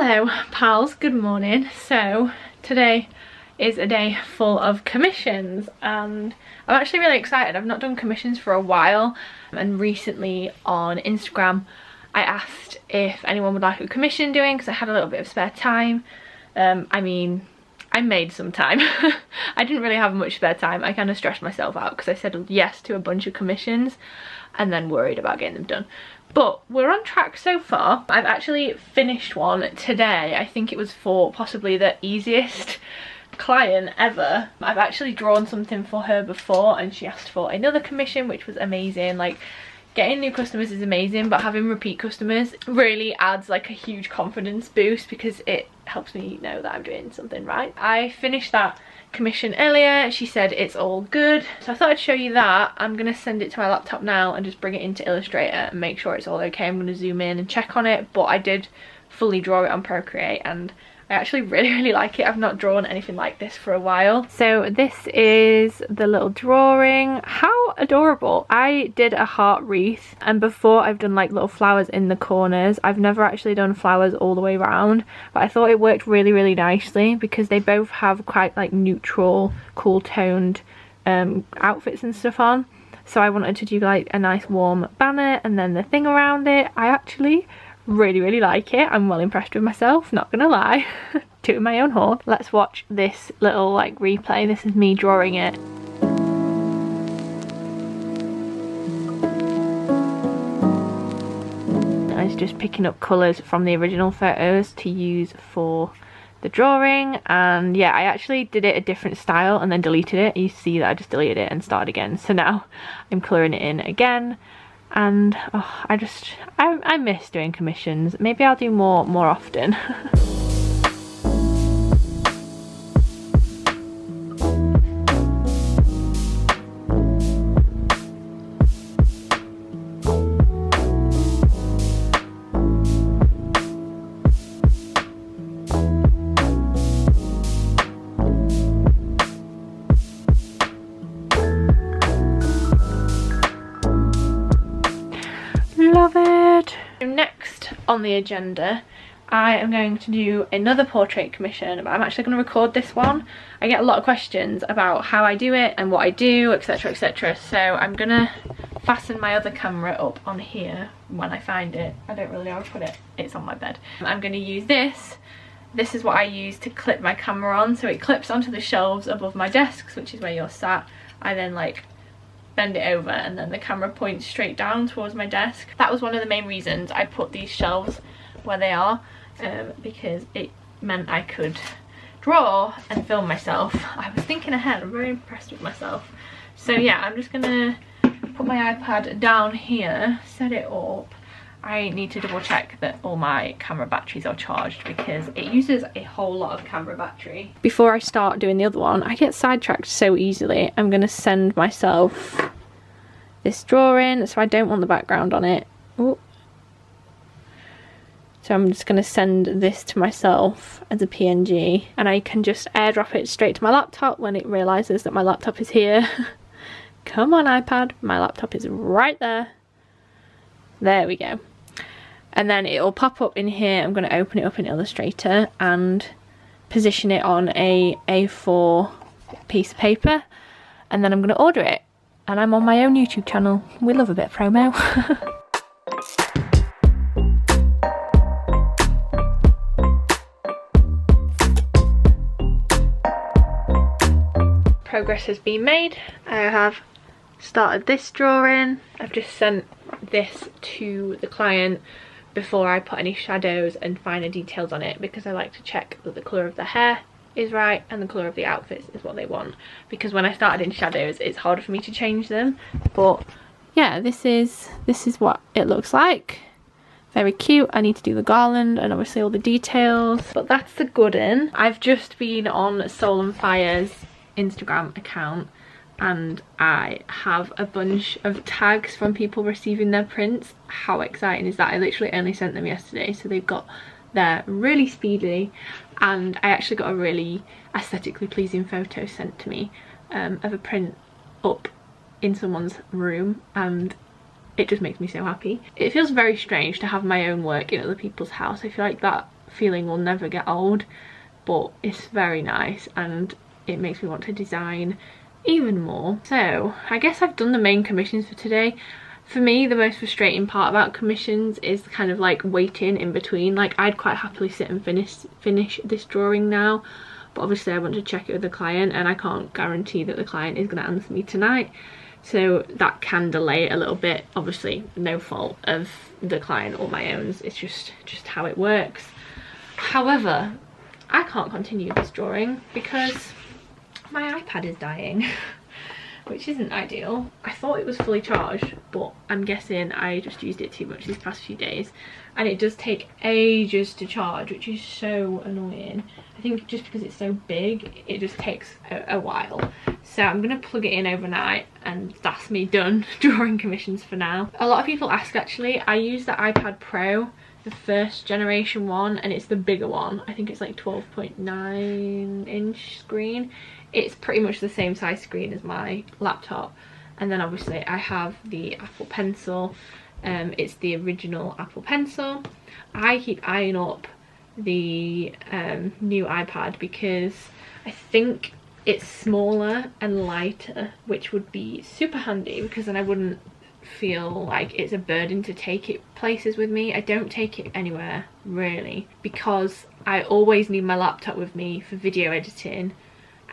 Hello pals, good morning. So today is a day full of commissions and I'm actually really excited. I've not done commissions for a while, and recently on Instagram I asked if anyone would like a commission doing because I had a little bit of spare time. I mean, I made some time. I didn't really have much spare time. I kind of stressed myself out because I said yes to a bunch of commissions and then worried about getting them done. But we're on track so far. I've actually finished one today. I think it was for possibly the easiest client ever. I've actually drawn something for her before and she asked for another commission, which was amazing. Like, getting new customers is amazing, but having repeat customers really adds like a huge confidence boost because it helps me know that I'm doing something right. I finished that commission earlier. She said it's all good, so I thought I'd show you that. I'm gonna send it to my laptop now and just bring it into Illustrator and make sure it's all okay. I'm gonna zoom in and check on it, but I did fully draw it on Procreate and I actually really like it. I've not drawn anything like this for a while. So this is the little drawing. How adorable. I did a heart wreath, and before I've done like little flowers in the corners. I've never actually done flowers all the way around, but I thought it worked really nicely because they both have quite like neutral, cool toned outfits and stuff on. So I wanted to do like a nice warm banner and then the thing around it. I actually really like it. I'm well impressed with myself, not gonna lie. Tooting my own horn. Let's watch this little like replay. This is me drawing it. I was just picking up colours from the original photos to use for the drawing, and yeah, I actually did it a different style and then deleted it. You see that I just deleted it and started again, so now I'm colouring it in again. And oh, I miss doing commissions. Maybe I'll do more often. Love it. Next on the agenda, I am going to do another portrait commission, but I'm actually going to record this one. I get a lot of questions about how I do it and what I do, etc, so I'm gonna fasten my other camera up on here when I find it. I don't really know how to put it. It's on my bed. I'm going to use this. This is what I use to clip my camera on, so it clips onto the shelves above my desks, which is where you're sat. I then like bend it over and then the camera points straight down towards my desk. That was one of the main reasons I put these shelves where they are, because it meant I could draw and film myself. I was thinking ahead. I'm very impressed with myself. So yeah, I'm just gonna put my iPad down here, set it up. I need to double check that all my camera batteries are charged because it uses a whole lot of camera battery. Before I start doing the other one, I get sidetracked so easily. I'm gonna send myself this drawing, so I don't want the background on it. Ooh. So I'm just gonna send this to myself as a PNG, and I can just airdrop it straight to my laptop when it realizes that my laptop is here. Come on iPad, my laptop is right there. There we go. And then it'll pop up in here. I'm going to open it up in Illustrator and position it on a A4 piece of paper, and then I'm going to order it. And I'm on my own YouTube channel. We love a bit of promo. Progress has been made. I have started this drawing. I've just sent this to the client before I put any shadows and finer details on it, because I like to check that the colour of the hair is right and the colour of the outfits is what they want, because when I started in shadows it's harder for me to change them. But yeah, this is what it looks like. Very cute. I need to do the garland and obviously all the details, but that's the good in. I've just been on Soul and Fire's Instagram account and I have a bunch of tags from people receiving their prints. How exciting is that? I literally only sent them yesterday, so they've got there really speedily, and I actually got a really aesthetically pleasing photo sent to me of a print up in someone's room, and it just makes me so happy. It feels very strange to have my own work in other people's house. I feel like that feeling will never get old, but it's very nice and it makes me want to design even more. So I guess I've done the main commissions for today. For me, the most frustrating part about commissions is kind of like waiting in between. Like, I'd quite happily sit and finish this drawing now, but obviously I want to check it with the client, and I can't guarantee that the client is going to answer me tonight, so that can delay it a little bit. Obviously no fault of the client or my own, it's just how it works. However, I can't continue this drawing because my iPad is dying. Which isn't ideal. I thought it was fully charged, but I'm guessing I just used it too much these past few days, and it does take ages to charge, which is so annoying. I think just because it's so big, it just takes a while. So I'm gonna plug it in overnight, and that's me done drawing commissions for now. A lot of people ask, actually, I use the iPad Pro, the first generation one, and it's the bigger one. I think it's like 12.9 inch screen. It's pretty much the same size screen as my laptop. And then obviously I have the Apple Pencil. It's the original Apple Pencil. I keep eyeing up the new iPad because I think it's smaller and lighter, which would be super handy because then I wouldn't feel like it's a burden to take it places with me. I don't take it anywhere really because I always need my laptop with me for video editing,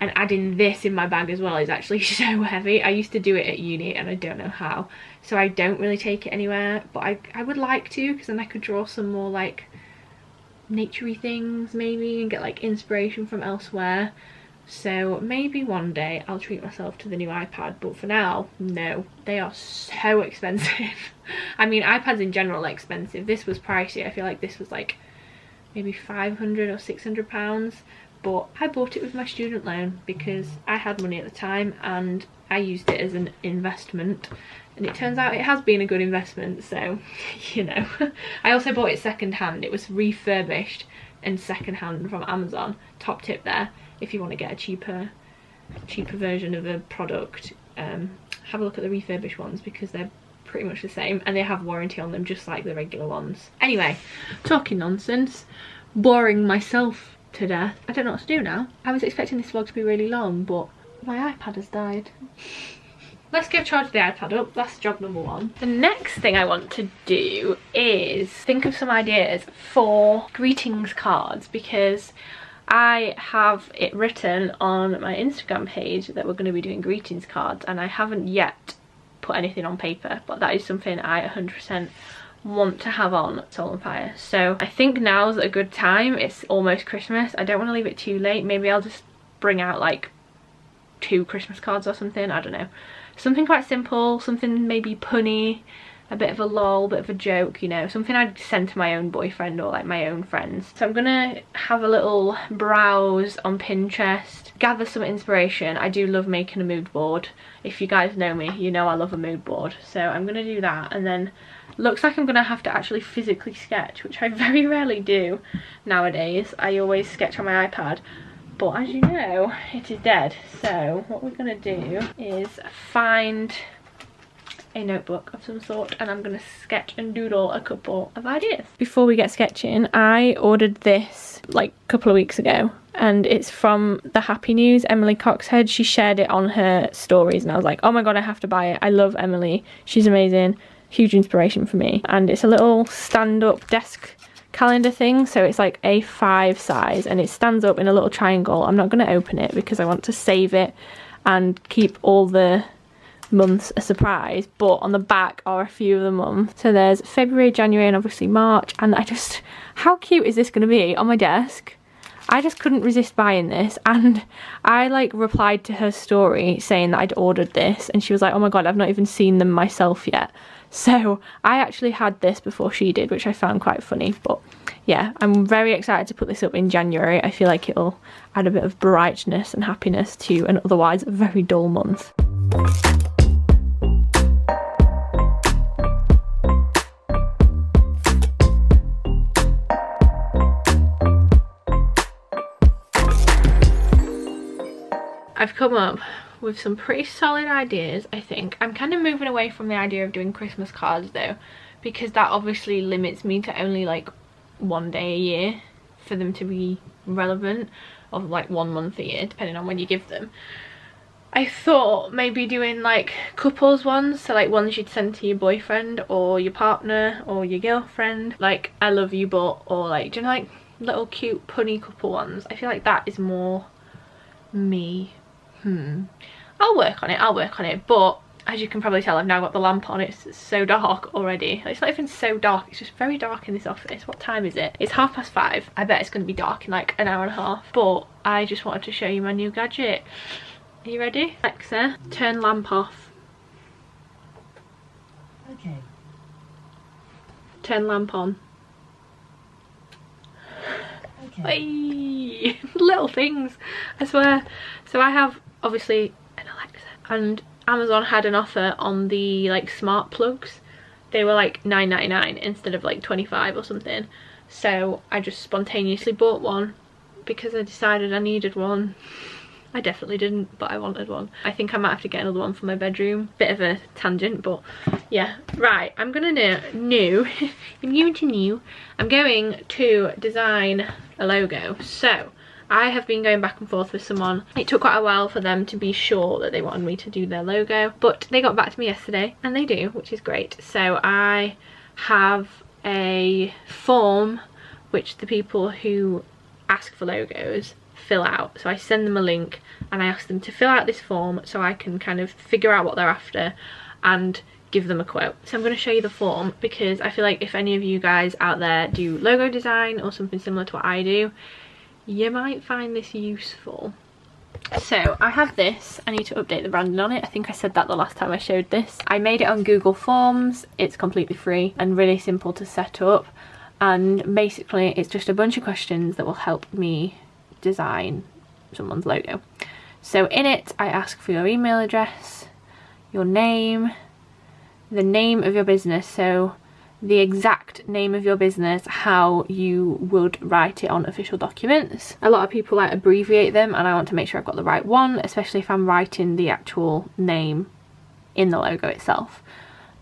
and adding this in my bag as well is actually so heavy. I used to do it at uni and I don't know how, so I don't really take it anywhere, but I would like to, because then I could draw some more like naturey things maybe and get like inspiration from elsewhere. So maybe one day I'll treat myself to the new iPad, but for now, no. They are so expensive. I mean, iPads in general are expensive. This was pricey. I feel like this was like maybe 500 or 600 pounds, but I bought it with my student loan because I had money at the time and I used it as an investment, and it turns out it has been a good investment, so you know. I also bought it second hand. It was refurbished and second hand from Amazon. Top tip there, if you want to get a cheaper version of a product, have a look at the refurbished ones because they're pretty much the same and they have warranty on them just like the regular ones. Anyway, talking nonsense, boring myself to death. I don't know what to do now. I was expecting this vlog to be really long, but my iPad has died. Let's go charge the iPad up. That's job number one. The next thing I want to do is think of some ideas for greetings cards, because I have it written on my Instagram page that we're going to be doing greetings cards, and I haven't yet put anything on paper, but that is something I 100% want to have on Soul and Fire. So I think now's a good time. It's almost Christmas. I don't want to leave it too late. Maybe I'll just bring out like 2 Christmas cards or something. I don't know. Something quite simple, something maybe punny, a bit of a lol, bit of a joke, you know, something I'd send to my own boyfriend or like my own friends. So I'm gonna have a little browse on Pinterest, gather some inspiration. I do love making a mood board. If you guys know me, you know I love a mood board. So I'm gonna do that, and then looks like I'm gonna have to actually physically sketch, which I very rarely do nowadays. I always sketch on my iPad, but as you know, it is dead. So what we're gonna do is find a notebook of some sort, and I'm gonna sketch and doodle a couple of ideas. Before we get sketching, I ordered this like a couple of weeks ago, and it's from the Happy News, Emily Coxhead. She shared it on her stories and I was like, oh my god, I have to buy it. I love Emily, she's amazing, huge inspiration for me. And it's a little stand-up desk calendar thing, so it's like A5 size and it stands up in a little triangle. I'm not going to open it because I want to save it and keep all the months a surprise, but on the back are a few of the months. So there's February, January, and obviously March, and how cute is this going to be on my desk? I just couldn't resist buying this, and I like replied to her story saying that I'd ordered this, and she was like, oh my god, I've not even seen them myself yet. So I actually had this before she did, which I found quite funny. But yeah, I'm very excited to put this up in January. I feel like it'll add a bit of brightness and happiness to an otherwise very dull month. I've come up with some pretty solid ideas, I think. I'm kind of moving away from the idea of doing Christmas cards though, because that obviously limits me to only like one day a year for them to be relevant, of like 1 month a year, depending on when you give them. I thought maybe doing like couples ones, so like ones you'd send to your boyfriend or your partner or your girlfriend, like I love you but, or like, do you know, like little cute punny couple ones. I feel like that is more me. I'll work on it, but as you can probably tell, I've now got the lamp on. It's so dark already. It's not even so dark, it's just very dark in this office. What time is it? It's 5:30. I bet it's going to be dark in like an hour and a half, but I just wanted to show you my new gadget. Are you ready? Alexa, turn lamp off. Okay. Turn lamp on. Okay. Hey, little things, I swear. So I have obviously an Alexa, and Amazon had an offer on the like smart plugs. They were like $9.99 instead of like 25 or something. So I just spontaneously bought one because I decided I needed one. I definitely didn't, but I wanted one. I think I might have to get another one for my bedroom. Bit of a tangent, but yeah. Right, I'm gonna new I'm going to design a logo. So I have been going back and forth with someone. It took quite a while for them to be sure that they wanted me to do their logo, but they got back to me yesterday, and they do, which is great. So I have a form which the people who ask for logos fill out. So I send them a link and I ask them to fill out this form so I can kind of figure out what they're after and give them a quote. So I'm going to show you the form because I feel like if any of you guys out there do logo design or something similar to what I do, you might find this useful. So I have this. I need to update the branding on it. I think I said that the last time I showed this. I made it on Google Forms. It's completely free and really simple to set up, and basically it's just a bunch of questions that will help me design someone's logo. So in it I ask for your email address, your name, the name of your business, so the exact name of your business, how you would write it on official documents. A lot of people like abbreviate them, and I want to make sure I've got the right one, especially if I'm writing the actual name in the logo itself.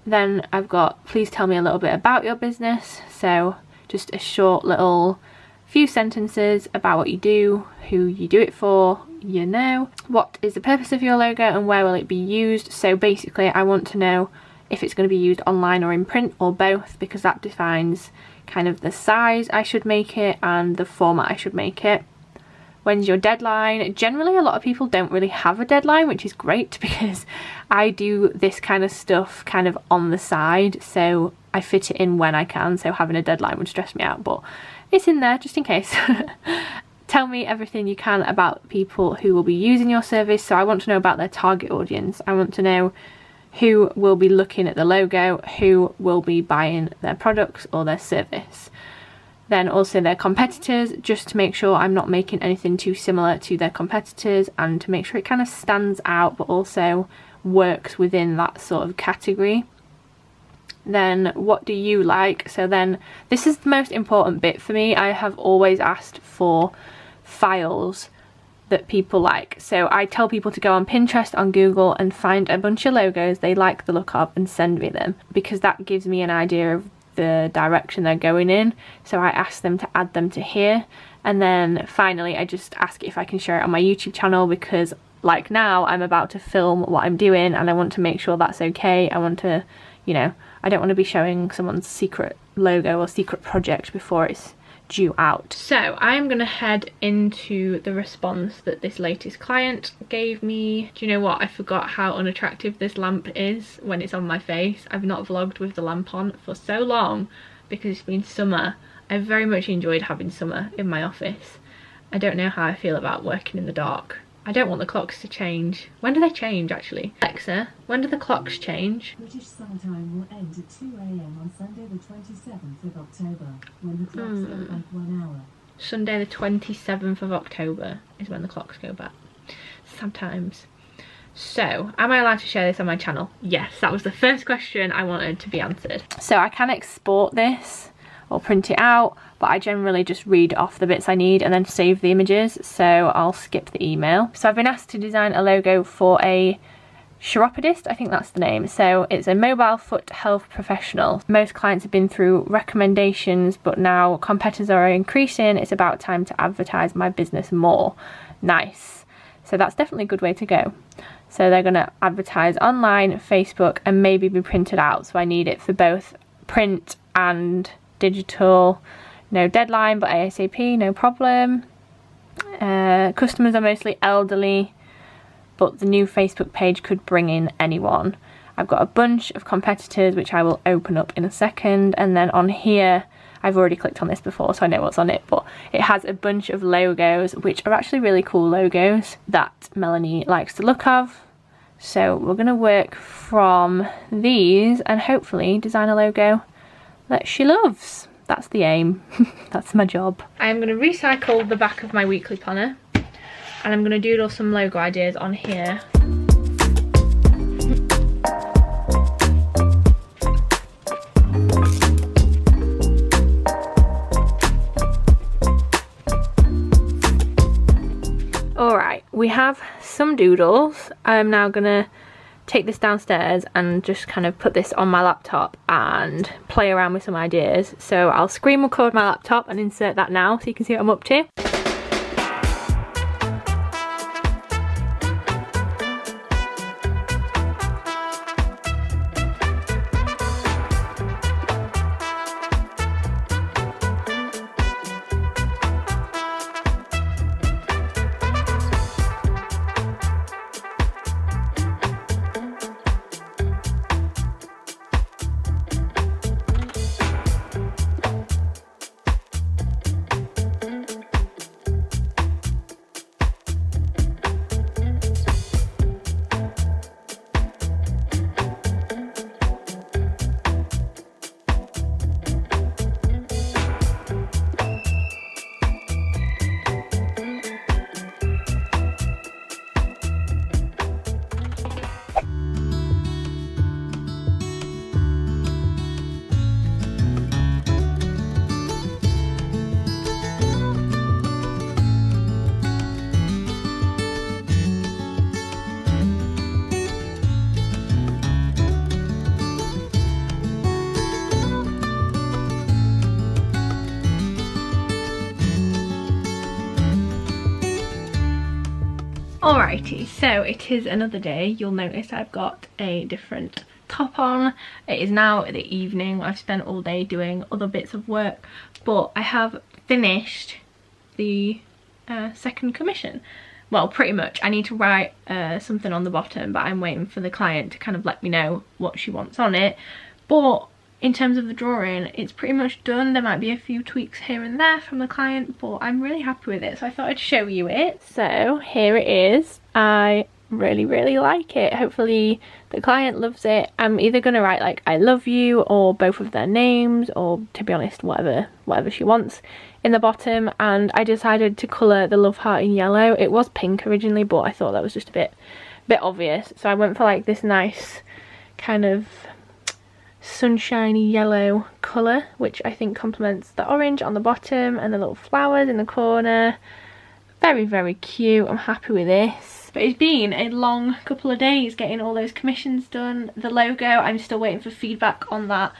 Then I've got, please tell me a little bit about your business, so just a short little few sentences about what you do, who you do it for, you know. What is the purpose of your logo and where will it be used? So basically I want to know if it's going to be used online or in print or both, because that defines kind of the size I should make it and the format I should make it. When's your deadline? Generally a lot of people don't really have a deadline, which is great because I do this kind of stuff kind of on the side, so I fit it in when I can, so having a deadline would stress me out, but it's in there just in case. Tell me everything you can about people who will be using your service. So I want to know about their target audience. I want to know who will be looking at the logo, who will be buying their products or their service. Then also their competitors, just to make sure I'm not making anything too similar to their competitors, and to make sure it kind of stands out but also works within that sort of category. Then what do you like? So then this is the most important bit for me. I have always asked for files that people like. So I tell people to go on Pinterest, on Google, and find a bunch of logos they like the look of and send me them, because that gives me an idea of the direction they're going in. So I ask them to add them to here, and then finally I just ask if I can share it on my YouTube channel, because like now I'm about to film what I'm doing and I want to make sure that's okay. I want to, you know, I don't want to be showing someone's secret logo or secret project before it's due out. So I'm going to head into the response that this latest client gave me. Do you know what? I forgot how unattractive this lamp is when it's on my face. I've not vlogged with the lamp on for so long because it's been summer. I very much enjoyed having summer in my office. I don't know how I feel about working in the dark. I don't want the clocks to change. When do they change actually? Alexa, when do the clocks change? British summertime will end at 2 AM on Sunday the 27th of October, when the clocks go back 1 hour. Sunday the 27th of October is when the clocks go back. Sometimes. So, am I allowed to share this on my channel? Yes, that was the first question I wanted to be answered. So I can export this or print it out, but I generally just read off the bits I need and then save the images, so I'll skip the email. So I've been asked to design a logo for a chiropodist, I think that's the name. So it's a mobile foot health professional. Most clients have been through recommendations, but now competitors are increasing. It's about time to advertise my business more. Nice. So that's definitely a good way to go. So they're going to advertise online, Facebook, and maybe be printed out. So I need it for both print and digital. No deadline, but ASAP, no problem. Customers are mostly elderly, but the new Facebook page could bring in anyone. I've got a bunch of competitors which I will open up in a second, and then on here, I've already clicked on this before so I know what's on it, but it has a bunch of logos which are actually really cool logos that Melanie likes the look of. So we're going to work from these and hopefully design a logo that she loves. That's the aim. That's my job. I'm going to recycle the back of my weekly planner and I'm going to doodle some logo ideas on here. Alright, we have some doodles. I'm now going to take this downstairs and just kind of put this on my laptop and play around with some ideas. So I'll screen record my laptop and insert that now so you can see what I'm up to. Alrighty, so it is another day. You'll notice I've got a different top on. It is now the evening. I've spent all day doing other bits of work, but I have finished the second commission. Well, pretty much. I need to write something on the bottom, but I'm waiting for the client to kind of let me know what she wants on it. But in terms of the drawing, it's pretty much done. There might be a few tweaks here and there from the client, but I'm really happy with it, so I thought I'd show you it. So here it is. I really like it. Hopefully the client loves it. I'm either going to write like I love you or both of their names, or to be honest, whatever she wants in the bottom. And I decided to colour the love heart in yellow. It was pink originally, but I thought that was just a bit obvious, so I went for like this nice kind of sunshiny yellow colour, which I think complements the orange on the bottom and the little flowers in the corner. Very cute. I'm happy with this. But it's been a long couple of days getting all those commissions done. The logo, I'm still waiting for feedback on that,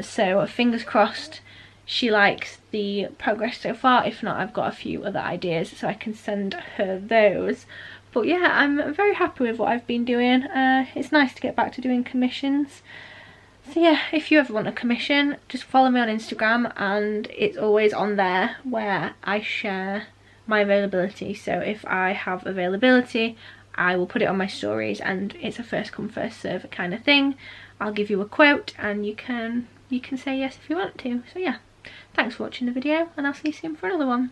so fingers crossed she likes the progress so far. If not, I've got a few other ideas so I can send her those. But yeah, I'm very happy with what I've been doing. It's nice to get back to doing commissions. So yeah, if you ever want a commission, just follow me on Instagram and it's always on there where I share my availability. So if I have availability, I will put it on my stories and it's a first come first serve kind of thing. I'll give you a quote and you can say yes if you want to. So yeah, thanks for watching the video and I'll see you soon for another one.